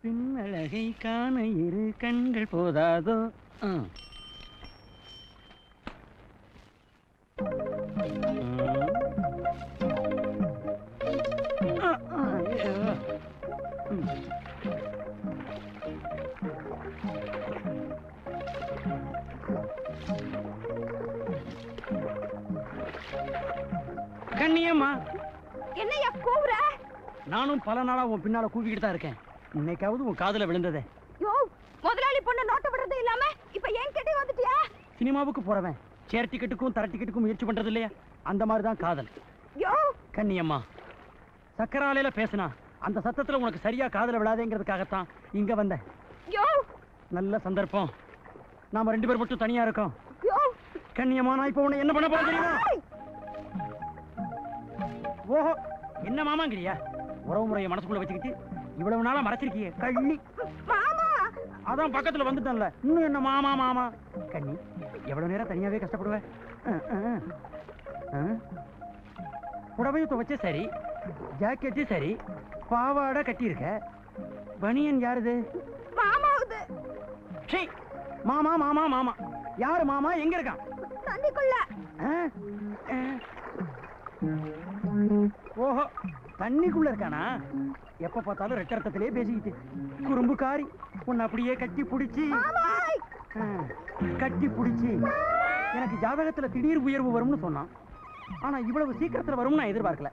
பின்னழகை காண இரு கண்கள் போதாதோ. கண்ணியம்மா, என்னையா கூவுற? நானும் பல நாளா உன் பின்னால கூவிக்கிட்டு தான் இருக்கேன். இன்னைக்காவது உன் காதுல விழுந்ததே. யோ, முதலாளி பொண்ணு நோட்ட விடுறது இல்லாம இப்ப ஏன் கிட்ட வந்துட்டியா? சினிமாவுக்கு போறவன் சேர் டிக்கெட்டுக்கும் தர டிக்கெட்டுக்கும் முயற்சி பண்றது இல்லையா? அந்த மாதிரிதான் காதல். யோ கண்ணியம்மா, சக்கராலையில பேசினா அந்த சத்தத்துல உனக்கு சரியா காதுல விழாதேங்கிறதுக்காகத்தான் இங்க வந்தேன். யோ, நல்ல சந்தர்ப்பம். நாம 2 பேர் மட்டும் தனியா இருக்கோம். யோ கண்ணியம்மா, நான் இப்ப உன்னை என்ன பண்ண போறேன் தெரியுமா? ஓஹோ, என்ன மாமாங்கிறியா? உறவு முறையை மனசுக்குள்ள வச்சுக்கிட்டு இவ்வளவு நாளா மறைச்சிருக்கிய கள்ளி. மாமா, அதான் பக்கத்துல வந்துட்டேன்ல, இன்னும் என்ன மாமா மாமா? கண்ணி, எவ்வளவு நேரம் தனியாவே கஷ்டப்படுவேன். புடவையை துவைச்ச சரி, ஜாக்கெட்டு சரி, பாவாடை கட்டியிருக்க, பனியன் யாருது? மாமாவுது. மாமா மாமா மாமா யாரு மாமா? எங்க இருக்கான்? தண்ணிக்குள்ள. ஓஹோ, தண்ணிக்குள்ள இருக்கானா? எப்ப பார்த்தாலும் ரெட்டரத்திலே பேசிக்கிட்டு குறும்புக்காரி. உன்னை அப்படியே கட்டி பிடிச்சி எனக்கு ஜாதகத்துல திடீர் உயர்வு வரும்னு சொன்னான். ஆனா இவ்வளவு சீக்கிரத்துல வரும்னு நான் எதிர்பார்க்கல.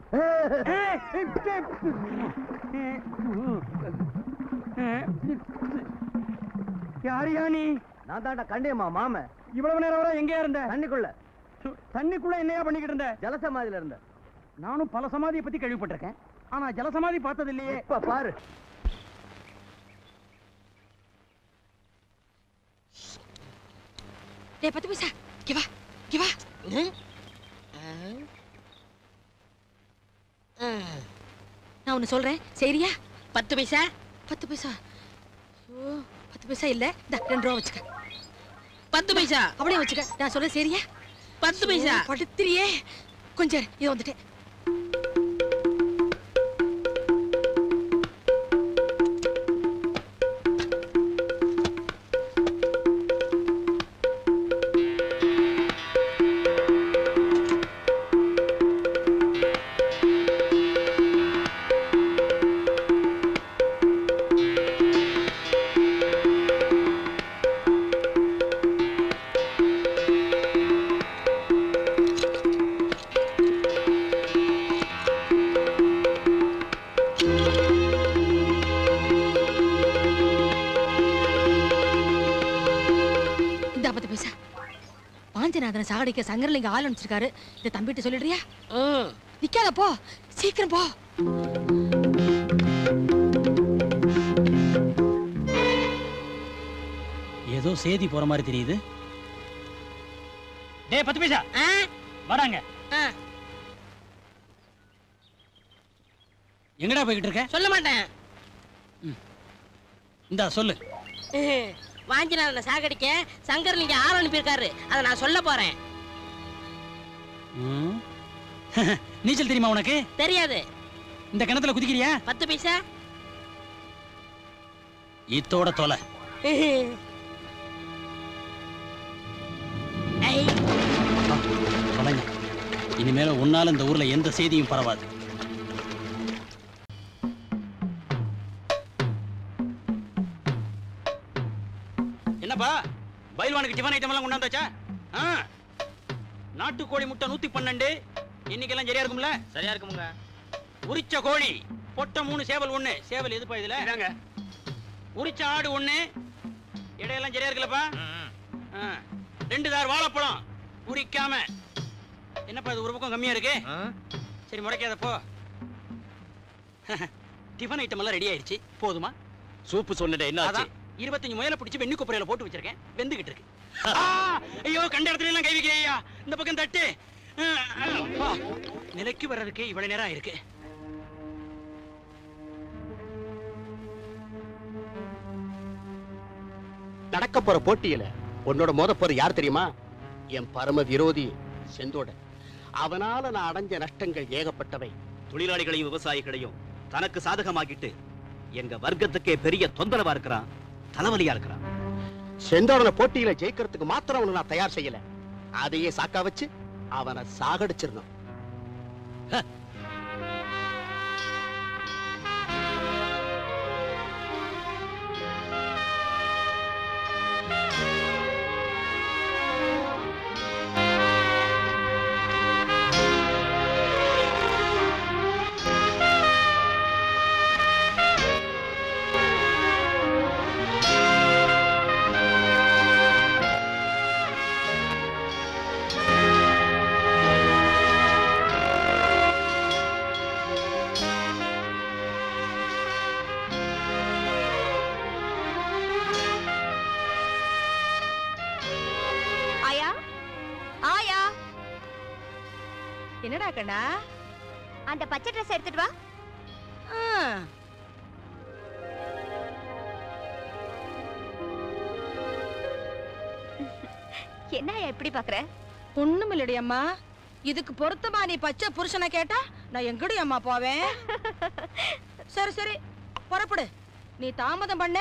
யாரியா நீ? நான் தாண்டா கண்டியம்மா மாம. இவ்வளவு நேரம் வரை எங்கேயா இருந்த? தண்ணிக்குள்ள. தண்ணிக்குள்ள என்னையா பண்ணிக்கிட்டு இருந்த? ஜலசமாதியில இருந்த. நானும் பல சமாதியை பத்தி கேள்விப்பட்டிருக்கேன், ஆனா ஜலசமாதி பார்த்தது இல்லையே. இப்ப பாரு. டேய் 10 பைசா, இங்க வா, இங்க வா. நான் ஒன்னு சொல்றேன், சரியா? 10 பைசா, 10 பைசா. ஐயோ, 10 பைசா இல்ல, இந்த 2 ரூபா வச்சுக்க. 10 பைசா அப்படியே வச்சுக்க. நான் சொல்றேன், சரியா? 10 பைசா. படுத்துறியே, கொஞ்சம் இது வந்துட்டேன். சாகடிக்க சங்கரலிங்க ஆள் அனுப்பிச்சிருக்காரு. இந்த தம்பிட்ட சொல்லிடுறியா? நிக்காத, போ, சீக்கிரம் போ. ஏதோ சேதி போற மாதிரி தெரியுது. டேய் 10 பைசா, வராங்க. எங்கடா போய்கிட்டு இருக்க? சொல்ல மாட்டேன். இந்தா சொல்லு. வாஞ்சிநாதனை சாகடிக்க சங்கரலிங்க ஆள் அனுப்பியிருக்காரு, அதை நான் சொல்ல போறேன். நீச்சல் தெரியுமா உனக்கு? தெரியாது. இந்த கிணத்துல குதிக்கிறியா? 10 பைசா. இத்தோட தொலை. இனிமேல உன்னால இந்த ஊர்ல எந்த செய்தியும் பரவாது. என்னப்பா, பயில்வானுக்கு டிஃபன் ஐட்டம் எல்லாம் கொண்டாந்தாச்சா? நாட்டுக்கோழி முட்டை 112. இன்னைக்கெல்லாம் சரியா இருக்கும்ல? சரியா இருக்குமுங்க. உரிச்ச கோழி பொட்டை 3, சேவல் 1. சேவல் எதுப்பா இதுல? இதாங்க. உரிச்ச ஆடு 1. இடையெல்லாம் சரியா இருக்குல்லப்பா? 2 தார் வாழைப்பழம் உரிக்காம. என்னப்பா இது ஒரு பக்கம் கம்மியா இருக்கு? சரி, முறைக்காத போ. டிஃபன் ஐட்டம் எல்லாம் ரெடி ஆயிடுச்சு, போதுமா? சூப்பு சொன்னதே என்ன ஆச்சு? 25 முயலை பிடிச்சு வெண்ணி கொப்பரையில போட்டு வச்சிருக்கேன், வெந்துகிட்டு இருக்கு. ஐயோ, கண்ட இடத்துல எல்லாம் கை வைக்கிறியா? இந்த பக்கம் தட்டு. நிலைக்கு வர்றதுக்கு இவ்வளவு நேரம் இருக்கு. நடக்க போற போட்டியில உன்னோட மோத போற யார் தெரியுமா? என் பரம விரோதி செந்தோட. அவனால நான் அடைஞ்ச நஷ்டங்கள் ஏகப்பட்டவை. தொழிலாளிகளையும் விவசாயிகளையும் தனக்கு சாதகமாக்கிட்டு எங்க வர்க்கத்துக்கே பெரிய தொந்தரவா இருக்கிறான், தலைவலியா இருக்கிறான். செந்தோடன போட்டியில ஜெயிக்கிறதுக்கு மாத்திரம் அவனை நான் தயார் செய்யல, அதையே சாக்கா வச்சு அவனை சாகடிச்சிடணும். என்னடா கண்ணா, அந்த பச்சை ட்ரெஸ் எடுத்துட்டு வா. என்ன எப்படி பாக்குற? ஒண்ணும் இல்லடி அம்மா, இதுக்கு பொருத்தமா நீ பச்சை புருஷனை கேட்டா நான் எங்கடி அம்மா போவேன்? சரி சரி புறப்படு. நீ தாமதம் பண்ண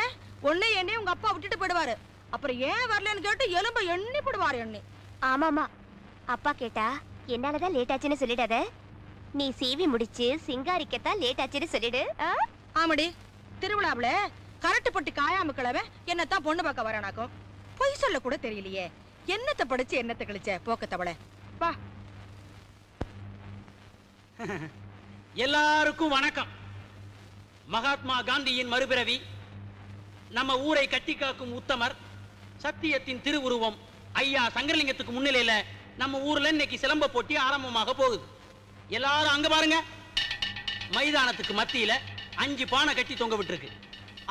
ஒன்னே எண்ணி உங்க அப்பா விட்டுட்டு போயிடுவாரு. அப்புறம் ஏன் வரலன்னு கேட்டு எலும்ப எண்ணி போடுவாரு எண்ணி. ஆமாமா, அப்பா கேட்டா என்னாலதான் லேட் ஆச்சுன்னு சொல்லிடாத. நீ சீவி முடிச்சு சிங்காரிக்கத்தான் லேட் ஆச்சுன்னு சொல்லிடு. ஆமாடி, திருவிழாவுல கரட்டு பட்டு காயாம கிழவன் என்னத்தான் பொண்ணு பார்க்க வரானாக்கும். பொய் சொல்ல கூட தெரியலையே. என்னத்தை படிச்சு என்னத்தை கழிச்ச போக்கத்தவள. வா. எல்லாருக்கும் வணக்கம். மகாத்மா காந்தியின் மறுபிறவி, நம்ம ஊரை கட்டி காக்கும் உத்தமர், சத்தியத்தின் திருவுருவம் ஐயா சங்கரலிங்கத்துக்கு முன்னிலையில நம்ம ஊர்ல இன்னைக்கு சிலம்ப போட்டி ஆரம்பமாக போகுது. எல்லாரும் அங்க பாருங்க. மைதானத்துக்கு மத்தியில 5 பானை கட்டி தொங்க விட்டுருக்கு.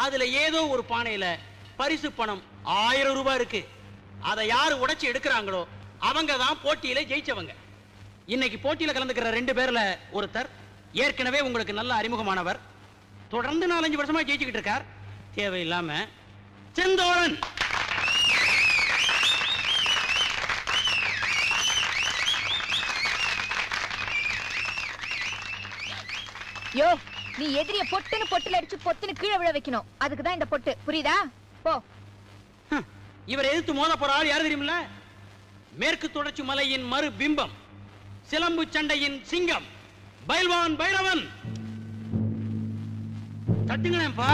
அதுல ஏதோ ஒரு பானையில பரிசு பணம் 1000 ரூபாய் இருக்கு. அதை யாரு உடைச்சு எடுக்கிறாங்களோ அவங்க தான் போட்டியில ஜெயிச்சவங்க. இன்னைக்கு போட்டியில கலந்துக்கிற 2 பேர்ல ஒருத்தர் ஏற்கனவே உங்களுக்கு நல்ல அறிமுகமானவர், தொடர்ந்து 4-5 வருஷமா ஜெயிச்சுக்கிட்டு இருக்கார். தேவையில்லாம செந்தோரன். யோ, நீ எதிரிய பொட்டுன்னு பொட்டுல அடிச்சு பொத்துன்னு கீழே விழ வைக்கணும். அதுக்கு தான் இந்த பொட்டு, புரியுதா? போ. இவர் எதிர்த்து மோத போற ஆள் யாரு தெரியுமில்ல? மேற்கு தொடர்ச்சி மலையின் மறு பிம்பம், சிலம்பு சண்டையின் சிங்கம், பைல்வான் பைரவன். தட்டுங்களேன்ப்பா.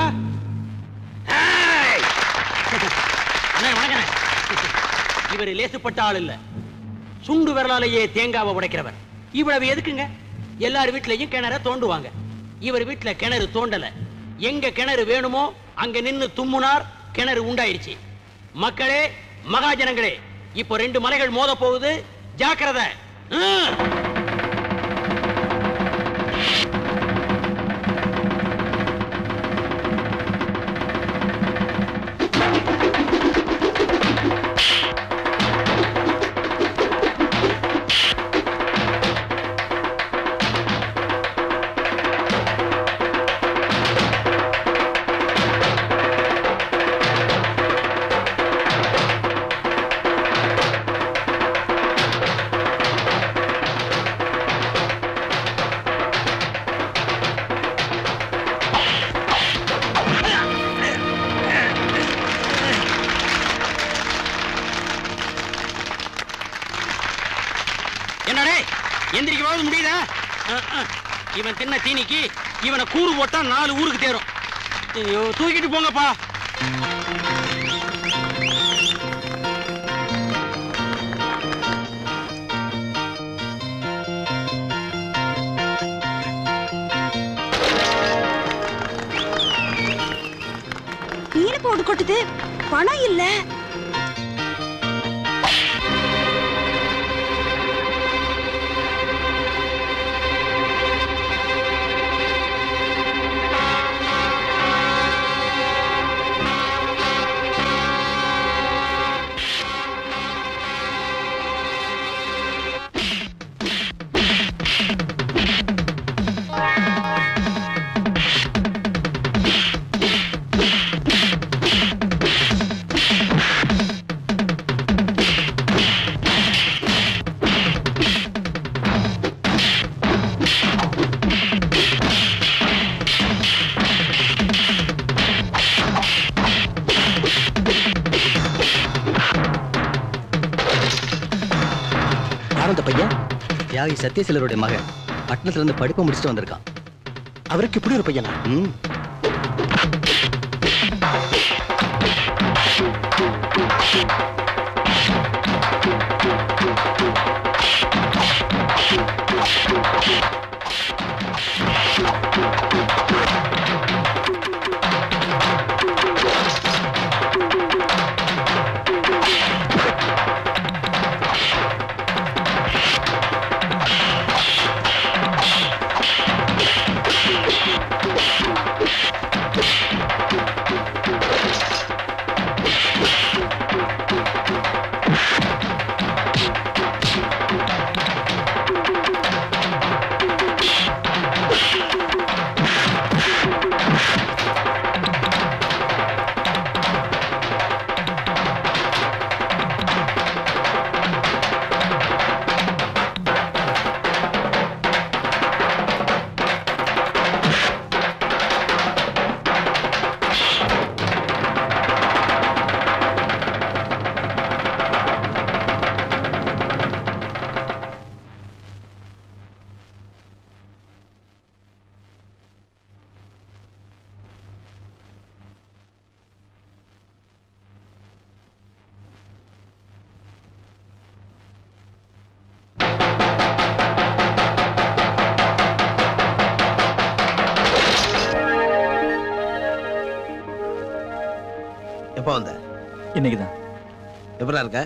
இவர் லேசுப்பட்ட ஆள் இல்ல, சுண்டு விரலாலேயே தேங்காவை உடைக்கிறவர். இவ்வளவு எதுக்குங்க? எல்லார் வீட்லயும் கிணற தோண்டுவாங்க. இவர் வீட்டுல கிணறு தோண்டல. எங்க கிணறு வேணுமோ அங்க நின்னு தும்முனார், கிணறு உண்டாயிருச்சு. மக்களே, மகாஜனங்களே, இப்போ 2 மலைகள் மோத போகுது, ஜாக்கிரதை. எந்திரிக்கவாவது முடியுதா? இவன் தின்ன தீனிக்கு இவனை கூறு போட்டா 4 ஊருக்கு தேரும். தூக்கிட்டு போங்கப்பா. நீல போடு கொட்டுது, பணம் இல்ல. யார் அந்த பையன்? தியாகி சத்யசீலருடைய மகன். பட்டணத்துல இருந்து படிப்பை முடிச்சுட்டு வந்திருக்கான். அவருக்கு இப்படி ஒரு பையனா? எப்போ வந்த? இன்னைக்குதான். எப்படா இருக்க?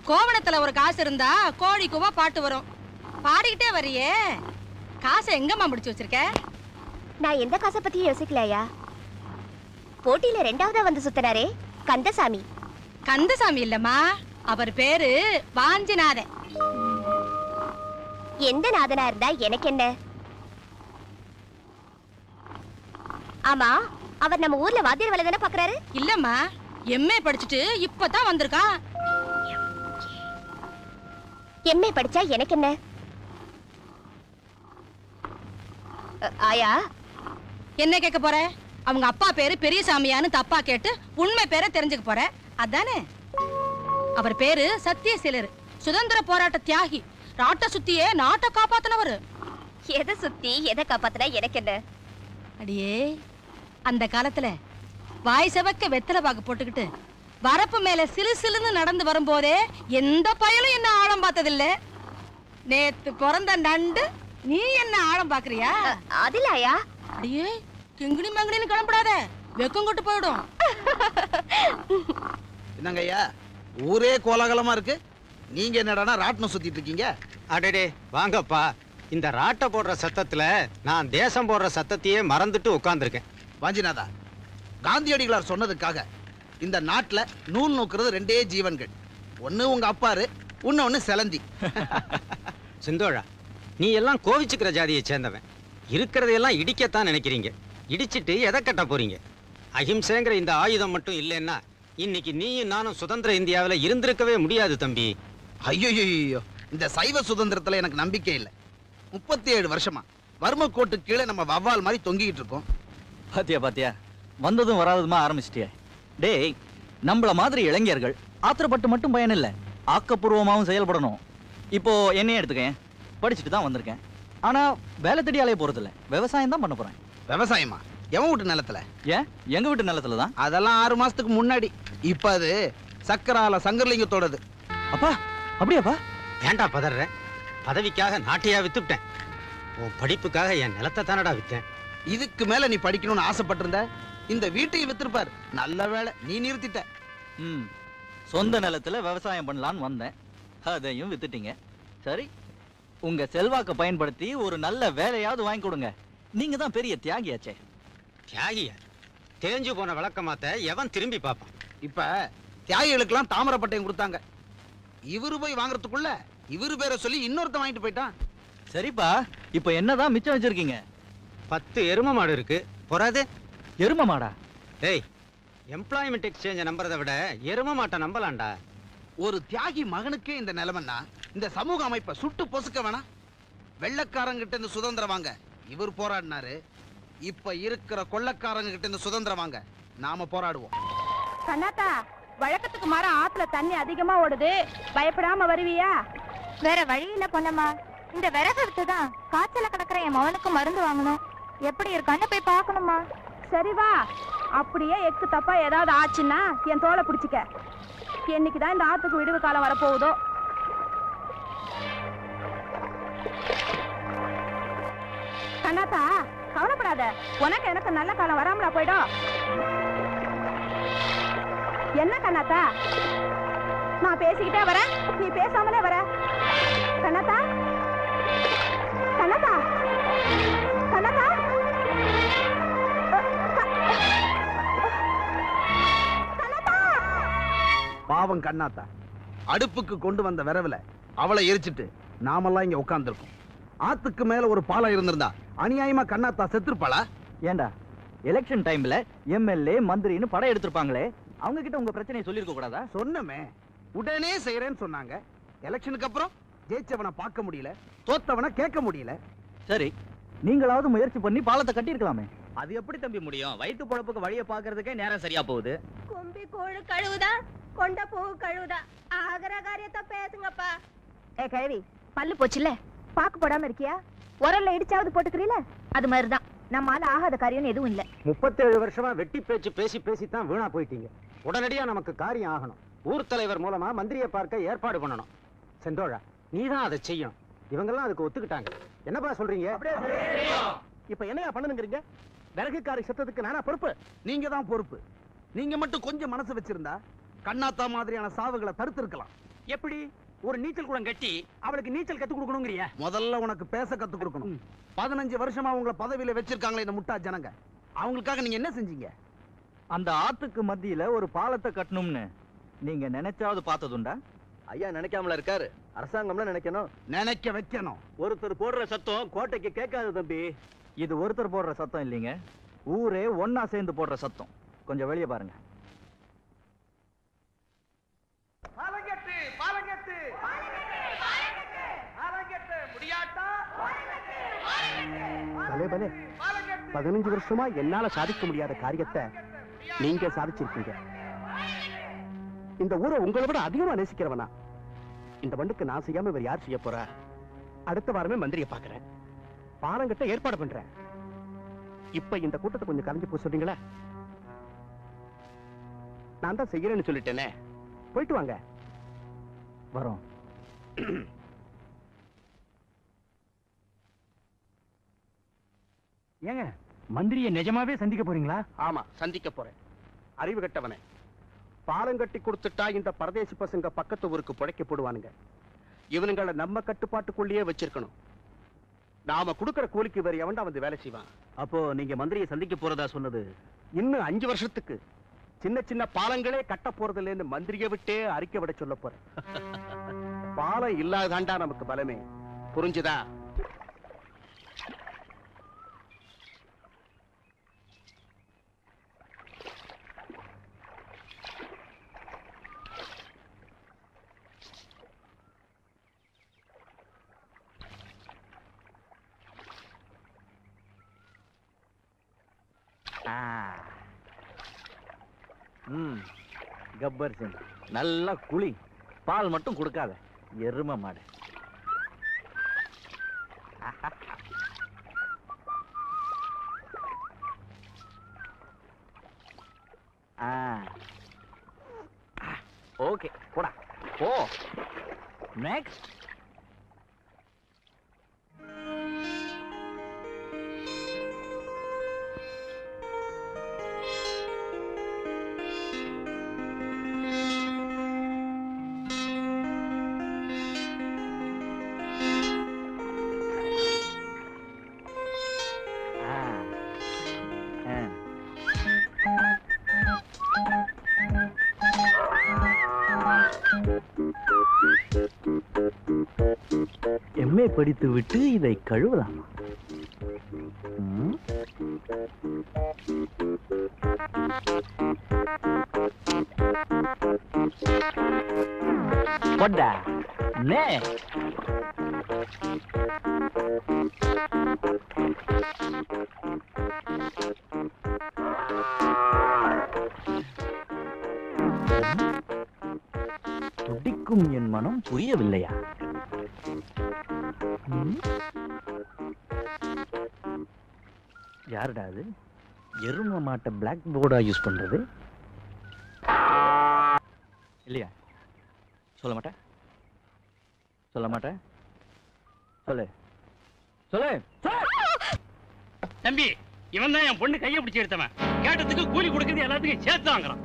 கோவணத்துல ஒரு காசு இருந்தா கோழி கூவா பாட்டு வரும். பாடிக்கிட்டே வரியே, காசை எங்கம்மா முடிச்சு வச்சிருக்க? நான் எந்த காசை பத்தியும் யோசிக்கலையா. போட்டியில 2ஆவதா வந்து சுத்தினாரே கந்தசாமி. கந்தசாமி இல்லம்மா, அவர் பேரு வாஞ்சிநாதன். எந்த நாதனா இருந்தா எனக்கு என்ன? ஆமா, அவர் நம்ம ஊர்ல வாத்தியார் வேலை தானே பாக்குறாரு? இல்லம்மா, எம்ஏ படிச்சுட்டு இப்பதான் வந்திருக்கான். எம்ஏ படிச்சா எனக்கு என்ன? ஆயா, என்ன கேட்க போற? அவங்க அப்பா பேரு பெரியசாமியான்னு தப்பா கேட்டு உண்மை பேரை தெரிஞ்சுக்க போற, அதானே? அவர் பேரு சத்யசீலர், சுதந்திர போராட்ட தியாகி. நாட்டை சுத்தியே நாட்டை காப்பாத்தினவர். எதை சுத்தி எதை காப்பாத்தினா எனக்கு என்ன? அடியே, அந்த காலத்துல வாய் செவக்க வெத்தலை பாக்கு போட்டுக்கிட்டு வரப்பு மேல சிலு சிலுன்னு நடந்து வரும்போதே எந்த பயலும் என்ன ஆழம் பார்த்ததில்ல. நேத்து பிறந்த நண்டு நீ என்ன ஆழம் பாக்குறியா? அதுல ஆயா. அடியே, கிங்கிணி மங்கிணின்னு கிளம்பிடாத, வெக்கம் கொட்டு போயிடும். என்னங்க ஐயா, ஊரே கோலாகலமா இருக்கு. நீங்க என்னடானா ராட்டினம் சுத்திட்டு இருக்கீங்க? அடடே வாங்கப்பா, இந்த ராட்டை போடுற சத்தத்துல நான் தேசம் போடுற சத்தத்தையே மறந்துட்டு உட்கார்ந்துருக்கேன். வாஞ்சிநாதா, காந்தியடிகளார் சொன்னதுக்காக இந்த நாட்டுல நூல் நூக்குறது 2 ஜீவன்கள். ஒண்ணு உங்க அப்பாரு, இன்னொன்னு செலந்தி. சிந்தோழா, நீ எல்லாம் கோவிச்சுக்கிற ஜாதியை சேர்ந்தவன். இருக்கிறதையெல்லாம் இடிக்கத்தான் நினைக்கிறீங்க. இடிச்சிட்டு எதை கட்ட போறீங்க? அஹிம்சைங்கிற இந்த ஆயுதம் மட்டும் இல்லைன்னா இன்னைக்கு நீயும் நானும் சுதந்திர இந்தியாவில் இருந்திருக்கவே முடியாது தம்பி. ஐயோ, இந்த சைவ சுதந்திரத்துல எனக்கு நம்பிக்கை இல்லை. 37 வருஷமா வர்ம கோட்டு கீழே நம்ம வவ்வால் மாதிரி தொங்கிட்டு இருக்கோம். பாத்தியா பாத்தியா, வந்ததும் வராததுமா ஆரம்பிச்சிட்டியா? டேய், நம்மள மாதிரி இளைஞர்கள் ஆத்திரப்பட்டு மட்டும் பயன் இல்லை, ஆக்கப்பூர்வமாகவும் செயல்படணும். இப்போ என்னையே எடுத்துக்கேன், படிச்சுட்டு தான் வந்திருக்கேன். ஆனா வேலை தேடி அலைய போறது இல்ல, விவசாயம் தான் பண்ண போறேன். விவசாயமா? எவன் வீட்டு நிலத்துல? ஏன், எங்க வீட்டு நிலத்துல தான். அதெல்லாம் 6 மாசத்துக்கு முன்னாடி. இப்ப அது சக்கரால சங்கர்லிங்கத்தோடது. அப்பா, அப்படியாப்பா? ஏண்டா பதற? பதவிக்காக நாட்டையா வித்துட்டேன். உன் படிப்புக்காக என் நிலத்தை தானடா வித்தேன். இதுக்கு மேல நீ படிக்கணும்னு ஆசைப்பட்டிருந்த இந்த வீட்டையும் வித்திருப்பார். நல்ல வேளை நீ நிறுத்திட்ட. சொந்த நிலத்துல விவசாயம் பண்ணலான்னு வந்தேன், அதையும் வித்துட்டீங்க. சரி, உங்க செல்வாக்க பயன்படுத்தி ஒரு நல்ல வேலையாவது வாங்கி கொடுங்க. நீங்க தான் பெரிய தியாகியாச்சே. தியாகியா? தேஞ்சு போன விளக்கமாத்த எவன் திரும்பி பார்ப்பான்? இப்ப தியாகிகளுக்கெல்லாம் தாமரை பட்டயம் கொடுத்தாங்க. இவரு போய் வாங்குறதுக்குள்ள இவரு பேரை சொல்லி இன்னொருத்த வாங்கிட்டு போயிட்டான். சரிப்பா, இப்ப என்னதான் மிச்சம் வச்சிருக்கீங்க? 10 எரும மாடு இருக்கு. போறாது? எரும மாடா? டேய், எம்ப்ளாய்மெண்ட் எக்ஸ்சேஞ்ச நம்புறதை விட எரும மாட்ட நம்பலாம்டா. ஒரு தியாகி மகனுக்கே இந்த நிலைமைன்னா இந்த சமூக அமைப்பை சுட்டு பொசுக்க வேணாம். வெள்ளக்காரங்கிட்ட இருந்து சுதந்திரம் வாங்க இவர் போராடினாரு. இப்ப இருக்கிற கொள்ளக்காரங்க கிட்ட இருந்து சுதந்திரம் வாங்க நாம போராடுவோம். கண்ணாத்தா, வழக்கத்துக்கு மாற ஆத்துல தண்ணி அதிகமா ஓடுது, பயப்படாம வருவியா? வேற வழி இல்ல பொண்ணம்மா. இந்த விறகு விட்டுதான் காய்ச்சல கிடக்குற என் மகனுக்கு மருந்து வாங்கணும். எப்படி இருக்கான்னு போய் பார்க்கணுமா? சரி வா. அப்படியே எக்கு தப்பா ஏதாவது ஆச்சுன்னா என் தோலை பிடிச்சிக்க. என்னைக்குதான் இந்த ஆத்துக்கு விடுவு காலம் வரப்போகுதோ. கண்ணாத்தா, கவலைப்படாத. உனக்கு எனக்கு நல்ல காலம் வராமலா போயிடும். என்ன கண்ணாத்தா, நான் பேசிக்கிட்டே வரேன், நீ பேசாமலே வர. கண்ணாத்தா, கண்ணாத்தா, கண்ணாத்தா. பாவம் கண்ணாத்தா, அடுப்புக்கு கொண்டு வந்த விரவுல அவளை எரிச்சிட்டு நாமெல்லாம் இங்க உட்கார்ந்துருக்கோம். ஆத்துக்கு மேல ஒரு பாலம் இருந்திருந்தா அநியாயமா கண்ணாத்தா செத்துருப்பாளா? ஏண்டா எலெக்ஷன் டைம்ல எம்எல்ஏ மந்திரின்னு படம் எடுத்திருப்பாங்களே, அவங்க கிட்ட உங்க பிரச்சனையை சொல்லிருக்க கூடாதா? சொன்னமே, உடனே செய்யறேன்னு சொன்னாங்க. எலெக்ஷனுக்கு அப்புறம் ஜெயிச்சவனை பார்க்க முடியல, தோத்தவனை கேட்க முடியல. சரி, நீங்களாவது முயற்சி பண்ணி பாலத்தை கட்டி இருக்கலாமே. அது எப்படி தம்பி முடியும்? வயிற்று பொழப்புக்கு வழியை பாக்குறதுக்கே நேரம் சரியா போகுது. கும்பி கூழு கழுவுதா, கொண்ட பூ கழுவுதா. ஆகிற காரியத்தை பேசுங்கப்பா. ஏ கழுவி, பல்லு போச்சுல, பாக்கு போடாம இருக்கியா? உரல்ல இடிச்சாவது போட்டுக்கிறீல? அது மாதிரிதான் நம்மால ஆகாத காரியம் எதுவும் இல்ல. 37 வருஷமா வெட்டி பேச்சு பேசி பேசித்தான் வீணா போயிட்டீங்க. உடனடியா நமக்கு காரியம் ஆகணும். ஊர் தலைவர் மூலமா மந்திரியை பார்க்க ஏற்பாடு பண்ணணும். செந்தோழா, நீதான் அதை செய்யணும். இவங்கெல்லாம் அதுக்கு ஒத்துக்கிட்டாங்க. என்னப்பா சொல்றீங்க? இப்ப என்னையா பண்ணணுங்கிறீங்க? விறகுக்காரி செத்ததுக்கு நானா பொறுப்பு? நீங்க தான் பொறுப்பு. நீங்க மட்டும் கொஞ்சம் மனசு வச்சிருந்தா கண்ணாத்தா மாதிரியான சாவுகளை தடுத்திருக்கலாம். எப்படி ஒரு நீச்சல் குளம் கட்டி அவளுக்கு நீச்சல் கத்து கொடுக்கணுங்கிறியா? முதல்ல உனக்கு பேச கத்து கொடுக்கணும். 15 வருஷமா உங்களை பதவியில வச்சிருக்காங்களே இந்த முட்டா ஜனங்க, அவங்களுக்காக நீங்க என்ன செஞ்சீங்க? அந்த ஆத்துக்கு மத்தியில ஒரு பாலத்தை கட்டணும்னு நீங்க நினைச்சாவது பார்த்ததுண்டா? ஐயா நினைக்காமல இருக்காரு, அரசாங்கம்லாம் நினைக்கணும். நினைக்க வைக்கணும். ஒருத்தர் போடுற சத்தம் கோட்டைக்கு கேட்காது தம்பி. இது ஒருத்தர் போடுற சத்தம் இல்லைங்க, ஊரே ஒன்னா சேர்ந்து போடுற சத்தம். கொஞ்சம் வெளியே பாருங்க. பலே பலே, 15 வருஷமா என்னால சாதிக்க முடியாத காரியத்தை நீங்க சாதிச்சிருக்கீங்க. இந்த ஊரை உங்களை விட அதிகமா நேசிக்கிறவனா? இந்த மண்ணுக்கு நான் செய்யாம இவர் யார் செய்ய போறா? அடுத்த வாரமே மந்திரியை பாக்குறேன், பாலங்கிட்ட ஏற்பாடு பண்றேன். இப்ப இந்த கூட்டத்தை கொஞ்சம் கலைஞ்சு போக சொல்றீங்களா? நான் தான் செய்யறேன்னு சொல்லிட்டேனே, போயிட்டு வாங்க. வரோம். ஏங்க, மந்திரியை நிஜமாவே சந்திக்க போறீங்களா? ஆமா, சந்திக்க போறேன். அறிவு கட்டவனே, பாலம் கட்டி கொடுத்துட்டா இந்த பரதேசி பசங்க பக்கத்து ஊருக்கு புழைக்க போடுவானுங்க. இவனுங்களை நம்ம கட்டுப்பாட்டுக்குள்ளேயே வச்சிருக்கணும். நாம கொடுக்கிற கூலிக்கு வேற எவன்டா வந்து வேலை செய்வான்? அப்போ நீங்க மந்திரியை சந்திக்க போறதா சொன்னது இன்னும் 5 வருஷத்துக்கு சின்ன சின்ன பாலங்களே கட்ட போறதில்லைன்னு மந்திரியை விட்டே அறிக்கை விட சொல்ல போறேன். பாலம் இல்லாதாண்டா நமக்கு பலமே, புரிஞ்சுதா? கப்பர் சிங், நல்லா குளி, பால் மட்டும் கொடுக்காத, எருமை மாடு. ஓகே, போடா போ. நெக்ஸ்ட். எம்ஏ படித்து விட்டு இதை கழுவலாம். போடா நே துடிக்கும் என் மனம் புரியவில்லையா? யாருடா அது? எரும மாட்ட பிளாக் போர்டா யூஸ் பண்றது இல்லையா? சொல்ல மாட்டேன் சொல்ல மாட்டேன் சொல்லு சொல்லு. தம்பி, இவன் தான் என் பொண்ணு கையை பிடிச்சி எடுத்தவன். கேட்டதுக்கு கூலி கொடுக்கறது எல்லாத்துக்கும் சேர்த்து வாங்குறான்.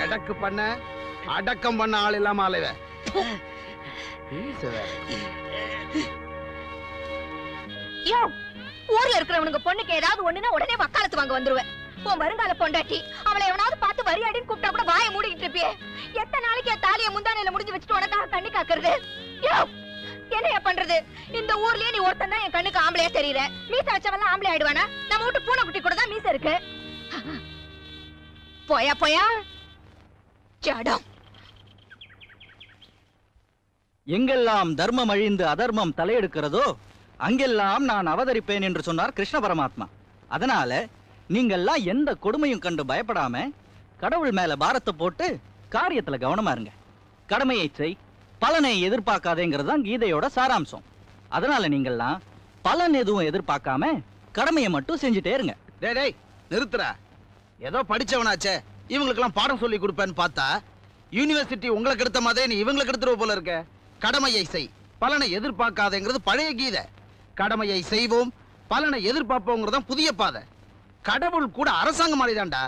எடக்கு பண்ண அடக்கம் பண்ண ஆள் இல்லாம ஆளுவ. ஊர்ல இருக்கிறவனுங்க பொண்ணுக்கு ஏதாவது ஒண்ணுன்னா உடனே வக்காலத்து வாங்க வந்துருவேன். உன் வருங்கால பொண்டாட்டி அவளை எவனாவது பார்த்து வரியாடின்னு கூப்பிட்டா கூட வாயை மூடிக்கிட்டு இருப்பியே. எத்தனை நாளைக்கு என் தாலியை முந்தானையில முடிஞ்சு வச்சுட்டு உனக்காக கண்ணி காக்குறது? என்னைய பண்றது? இந்த ஊர்லயே நீ ஒருத்தன் தான் என் கண்ணுக்கு ஆம்பளையா தெரியற. மீச வச்சவெல்லாம் ஆம்பளை ஆயிடுவானா? நம்ம வீட்டு பூனைக்குட்டி கூட தான் மீச இருக்கு. போயா போயா ஜடம். எங்கெல்லாம் தர்மம் அழிந்து அதர்மம் தலையெடுக்கிறதோ அங்கெல்லாம் நான் அவதரிப்பேன் என்று சொன்னார் கிருஷ்ண பரமாத்மா. அதனால நீங்கெல்லாம் எந்த கொடுமையும் கண்டு பயப்படாம கடவுள் மேல பாரத்தை போட்டு காரியத்துல கவனமா இருங்க. கடமையை செய், பலனை எதிர்பார்க்காதேங்கிறது தான் கீதையோட சாராம்சம். அதனால நீங்கெல்லாம் பலன் எதுவும் எதிர்பார்க்காம கடமையை மட்டும் செஞ்சுட்டே இருங்க. டேய் நிறுத்துற. ஏதோ படிச்சவனாச்சே, இவங்களுக்கெல்லாம் பாடம் சொல்லி கொடுப்பேன்னு பார்த்தா யூனிவர்சிட்டி உங்களுக்கு எடுத்த மாதிரி நீ இவங்களுக்கு எடுத்துருவ போல இருக்க. கடமையை செய், பலனை எதிர்பார்க்காதேங்கிறது பழைய கீதை. கடமையை செய்வோம், பலனை எதிர்பார்ப்போங்கிறது புதிய பாதை. கடவுள் கூட அரசாங்கம் மாதிரிதான்டா.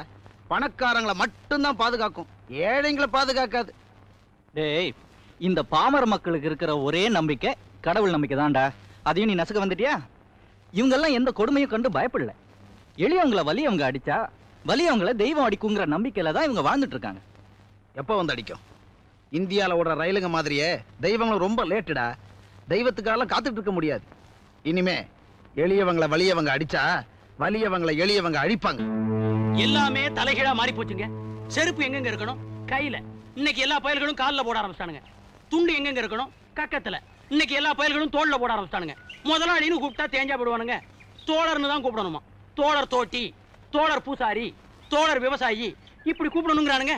பணக்காரங்களை மட்டும்தான் பாதுகாக்கும், ஏழைங்களை பாதுகாக்காது. டேய், இந்த பாமர மக்களுக்கு இருக்கிற ஒரே நம்பிக்கை கடவுள் நம்பிக்கை தான்டா. அதையும் நீ நசுக்க வந்துட்டியா? இவங்கெல்லாம் எந்த கொடுமையும் கண்டு பயப்படல. எளியவங்களை வலியவங்க அடிச்சா வலியவங்களை தெய்வம் அடிக்குங்கிற நம்பிக்கையில தான் இவங்க வாழ்ந்துட்டு இருக்காங்க. எப்போ வந்து அடிக்கும்? இந்தியாவில் ஓடுற ரயிலுங்க மாதிரியே தெய்வங்களும் ரொம்ப லேட்டுடா. தெய்வத்துக்காக காத்துட்டு இருக்க முடியாது. இனிமே எளியவங்களை வலியவங்க அடிச்சா வலியவங்களை எளியவங்க அழிப்பாங்க. எல்லாமே தலைகீழா மாறி போச்சுங்க. செருப்பு எங்கெங்க இருக்கணும்? கையில. இன்னைக்கு எல்லா பயல்களும் கால்ல போட ஆரம்பிச்சிட்டானுங்க. துண்டு எங்கெங்க இருக்கணும்? கக்கத்துல. இன்னைக்கு எல்லா பயல்களும் தோல்ல போட ஆரம்பிச்சிட்டானுங்க. முதலாளின்னு கூப்பிட்டா தேஞ்சா போடுவானுங்க. தோழர்னு தான் கூப்பிடணுமா? தோழர் தோட்டி, தோழர் பூசாரி, தோழர் விவசாயி, இப்படி கூப்பிடணுங்கிறானுங்க.